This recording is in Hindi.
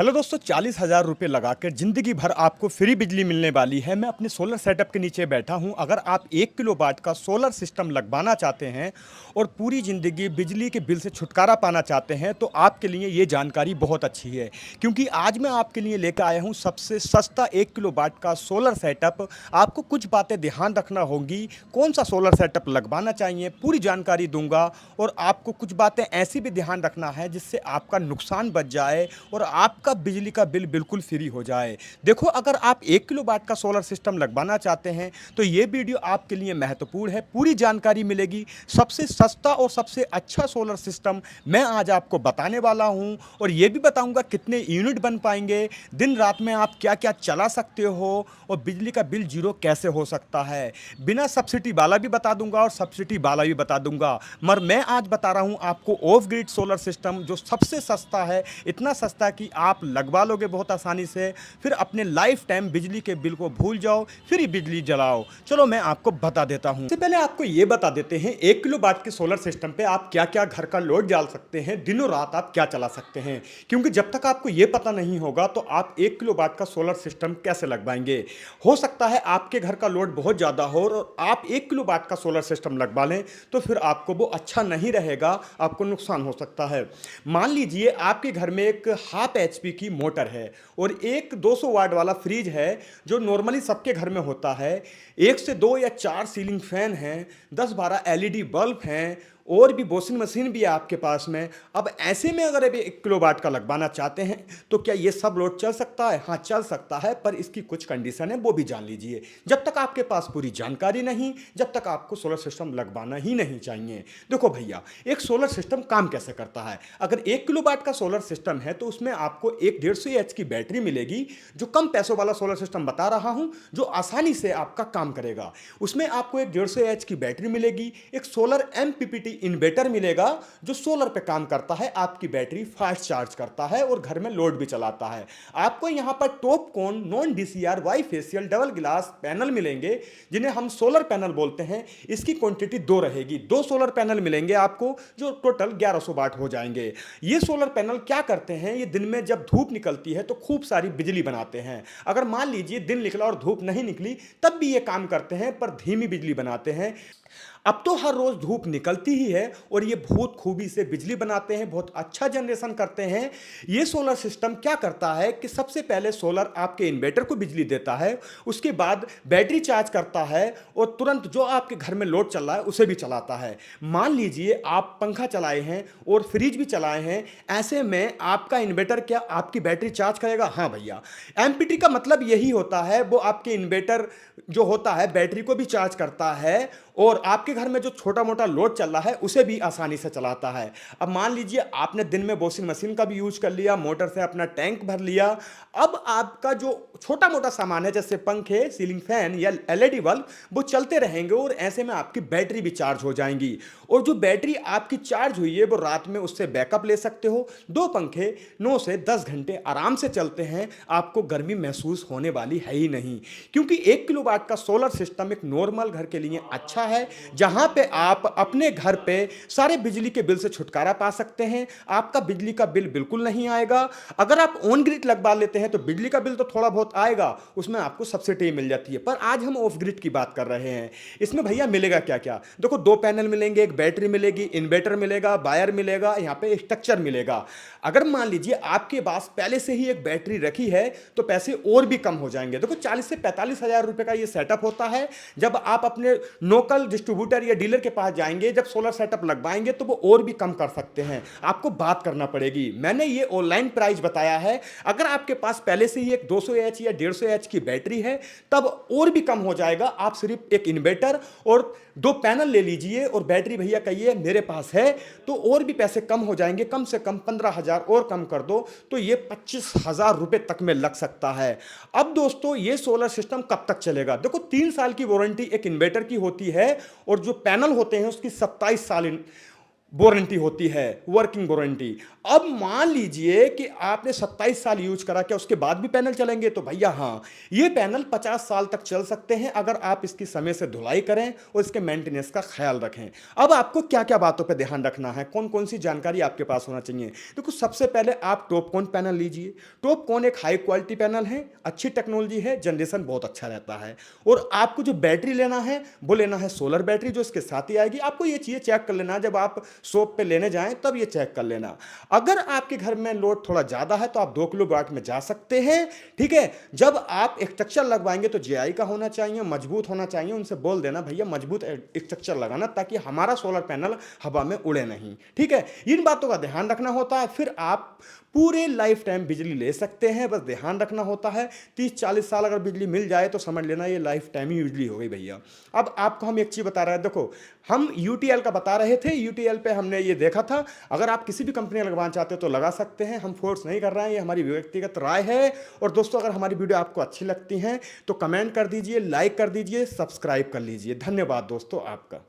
हेलो दोस्तों, 40,000 रुपये लगाकर ज़िंदगी भर आपको फ्री बिजली मिलने वाली है। मैं अपने सोलर सेटअप के नीचे बैठा हूं। अगर आप 1 किलो वाट का सोलर सिस्टम लगवाना चाहते हैं और पूरी ज़िंदगी बिजली के बिल से छुटकारा पाना चाहते हैं तो आपके लिए ये जानकारी बहुत अच्छी है, क्योंकि आज मैं आपके लिए लेकर आया हूं सबसे सस्ता 1 किलो वाट का सोलर सेटअप। आपको कुछ बातें ध्यान रखना होगी, कौन सा सोलर सेटअप लगवाना चाहिए, पूरी जानकारी दूंगा। और आपको कुछ बातें ऐसी भी ध्यान रखना है जिससे आपका नुकसान बच जाए और आपका बिजली का बिल बिल्कुल फ्री हो जाए। देखो, अगर आप 1 किलो वाट का सोलर सिस्टम लगवाना चाहते हैं तो ये वीडियो आपके लिए महत्वपूर्ण है। पूरी जानकारी मिलेगी। सबसे सस्ता और सबसे अच्छा सोलर सिस्टम मैं आज आपको बताने वाला हूं और ये भी बताऊंगा कितने यूनिट बन पाएंगे, दिन रात में आप क्या क्या चला सकते हो और बिजली का बिल जीरो कैसे हो सकता है। बिना सब्सिडी वाला भी बता दूंगा और सब्सिडी वाला भी बता दूंगा, मगर मैं आज बता रहा हूं आपको ऑफ ग्रिड सोलर सिस्टम, जो सबसे सस्ता है। इतना सस्ता कि आप लगवा लोगे बहुत आसानी से, फिर अपने लाइफ टाइम बिजली के बिल को भूल जाओ, फिर ही बिजली जलाओ। चलो मैं आपको बता देता हूं। सबसे पहले आपको ये बता देते हैं 1 किलो वाट के सोलर सिस्टम पे आप क्या क्या घर का लोड डाल सकते हैं, दिनों रात आप क्या चला सकते हैं। क्योंकि जब तक आपको ये पता नहीं होगा तो आप 1 किलो वाट का सोलर सिस्टम कैसे लगवाएंगे। हो सकता है आपके घर का लोड बहुत ज़्यादा हो और आप 1 किलो वाट का सोलर सिस्टम लगवा लें तो फिर आपको वो अच्छा नहीं रहेगा, आपको नुकसान हो सकता है। मान लीजिए आपके घर में एक हाफ एचपी की मोटर है और एक 200 वाट वाला फ्रिज है जो नॉर्मली सबके घर में होता है। एक से दो या चार सीलिंग फैन हैं, 10-12 एलईडी बल्ब हैं और भी वॉशिंग मशीन भी है आपके पास में। अब ऐसे में अगर अभी 1 किलो वाट का लगवाना चाहते हैं तो क्या ये सब लोड चल सकता है? हाँ, चल सकता है, पर इसकी कुछ कंडीशन है, वो भी जान लीजिए। जब तक आपके पास पूरी जानकारी नहीं, जब तक आपको सोलर सिस्टम लगवाना ही नहीं चाहिए। देखो भैया, एक सोलर सिस्टम काम कैसे करता है। अगर 1 किलो वाट का सोलर सिस्टम है तो उसमें आपको एक 150 एच की बैटरी मिलेगी, जो कम पैसों वाला सोलर सिस्टम बता रहा हूं, जो आसानी से आपका काम करेगा। उसमें आपको एक 150 एच की बैटरी मिलेगी, एक सोलर एमपीपीटी इन्वर्टर मिलेगा जो सोलर पे काम करता है, आपकी बैटरी फास्ट चार्ज करता है और घर में लोड भी चलाता है। आपको यहां पर TOPCon non DCR bifacial double glass panel मिलेंगे, जिन्हें हम सोलर पैनल बोलते हैं। इसकी क्वांटिटी 2 रहेगी, 2 सोलर पैनल मिलेंगे आपको, जो टोटल 1100 वाट हो जाएंगे। ये सोलर पैनल क्या करते हैं, ये दिन में जब धूप निकलती है तो खूब सारी बिजली बनाते हैं। अगर मान लीजिए दिन निकला और धूप नहीं निकली तब भी ये काम करते हैं, पर धीमी बिजली बनाते हैं। अब तो हर रोज धूप निकलती ही है और ये बहुत खूबी से बिजली बनाते हैं, बहुत अच्छा जनरेशन करते हैं। ये सोलर सिस्टम क्या करता है कि सबसे पहले सोलर आपके इन्वर्टर को बिजली देता है, उसके बाद बैटरी चार्ज करता है और तुरंत जो आपके घर में लोड चल रहा है उसे भी चलाता है। मान लीजिए आप पंखा चलाए हैं और फ्रिज भी चलाए हैं, ऐसे में आपका इन्वर्टर क्या आपकी बैटरी चार्ज करेगा? हाँ भैया, एमपीटी का मतलब यही होता है, वो आपके इन्वर्टर जो होता है बैटरी को भी चार्ज करता है और आपके घर में जो छोटा मोटा लोड चल रहा है उसे भी आसानी से चलाता है। अब मान लीजिए आपने दिन में वॉशिंग मशीन का भी यूज कर लिया, मोटर से अपना टैंक भर लिया। अब आपका जो छोटा मोटा सामान है जैसे पंखे, सीलिंग फैन या एलईडी बल्ब, वो चलते रहेंगे और ऐसे में आपकी बैटरी भी चार्ज हो जाएंगी। और जो बैटरी आपकी चार्ज हुई है वो रात में उससे बैकअप ले सकते हो। 2 पंखे 9 से 10 घंटे आराम से चलते हैं, आपको गर्मी महसूस होने वाली है ही नहीं। क्योंकि 1 किलो वाट का सोलर सिस्टम एक नॉर्मल घर के लिए अच्छा है, जहां पे आप अपने घर पे सारे बिजली के बिल से छुटकारा पा सकते हैं। आपका बिजली का बिल बिल्कुल नहीं आएगा। अगर आप ऑन ग्रिड लगवा लेते हैं तो बिजली का बिल तो थोड़ा बहुत आएगा, उसमें आपको सब्सिडी मिल जाती है। पर आज हम ऑफ ग्रिड की बात कर रहे हैं। इसमें भैया मिलेगा क्या क्या? देखो, 2 पैनल मिलेंगे, एक बैटरी मिलेगी, इन्वर्टर मिलेगा, वायर मिलेगा, यहाँ पे स्ट्रक्चर मिलेगा। अगर मान लीजिए आपके पास पहले से ही एक बैटरी रखी है तो पैसे और भी कम हो जाएंगे। देखो, 40 से 45 हजार रुपए का ये सेटअप होता है। जब आप अपने लोकल डिस्ट्रीब्यूटर या डीलर के पास जाएंगे, जब सोलर सेटअप लगवाएंगे तो वो और भी कम कर सकते हैं, आपको बात करना पड़ेगी। मैंने ये ऑनलाइन प्राइस बताया है। अगर आपके पास पहले से ही एक 200 एच या 150 एच की बैटरी है तब और भी कम हो जाएगा। आप सिर्फ एक इन्वर्टर और 2 पैनल ले लीजिए और बैटरी भैया कहिए मेरे पास है, तो और भी पैसे कम हो जाएंगे। कम से कम 15,000 और कम कर दो तो ये 25,000 रुपए तक में लग सकता है। अब दोस्तों, ये सोलर सिस्टम कब तक चलेगा? देखो, 3 साल की वारंटी एक इन्वर्टर की होती है और जो पैनल होते हैं उसकी 27 साल वारंटी होती है, वर्किंग वारंटी। अब मान लीजिए कि आपने 27 साल यूज करा, क्या उसके बाद भी पैनल चलेंगे? तो भैया हाँ, ये पैनल 50 साल तक चल सकते हैं अगर आप इसकी समय से धुलाई करें और इसके मेंटेनेंस का ख्याल रखें। अब आपको क्या क्या बातों पर ध्यान रखना है, कौन कौन सी जानकारी आपके पास होना चाहिए? देखो, सबसे पहले आप टॉपकॉन पैनल लीजिए। टॉपकॉन एक हाई क्वालिटी पैनल है, अच्छी टेक्नोलॉजी है, जनरेशन बहुत अच्छा रहता है। और आपको जो बैटरी लेना है वो लेना है सोलर बैटरी, जो इसके साथ ही आएगी। आपको ये चीज़ें चेक कर लेना, जब आप शॉप पे लेने जाएं तब ये चेक कर लेना। अगर आपके घर में लोड थोड़ा ज़्यादा है तो आप 2 किलो वाट में जा सकते हैं। ठीक है, जब आप स्ट्रक्चर लगवाएंगे तो जेआई का होना चाहिए, मजबूत होना चाहिए। उनसे बोल देना भैया मजबूत स्ट्रक्चर लगाना, ताकि हमारा सोलर पैनल हवा में उड़े नहीं। ठीक है, इन बातों का ध्यान रखना होता है, फिर आप पूरे लाइफ टाइम बिजली ले सकते हैं। बस ध्यान रखना होता है, 30-40 साल अगर बिजली मिल जाए तो समझ लेना ये लाइफ टाइम ही बिजली हो गई भैया। अब आपको हम एक चीज़ बता रहे हैं, देखो हम यूटीएल का बता रहे थे, यूटीएल पे हमने ये देखा था। अगर आप किसी भी कंपनी लगवाना चाहते हो तो लगा सकते हैं, हम फोर्स नहीं कर रहे हैं, ये हमारी व्यक्तिगत राय है। और दोस्तों, अगर हमारी वीडियो आपको अच्छी लगती हैं तो कमेंट कर दीजिए, लाइक कर दीजिए, सब्सक्राइब कर लीजिए। धन्यवाद दोस्तों आपका।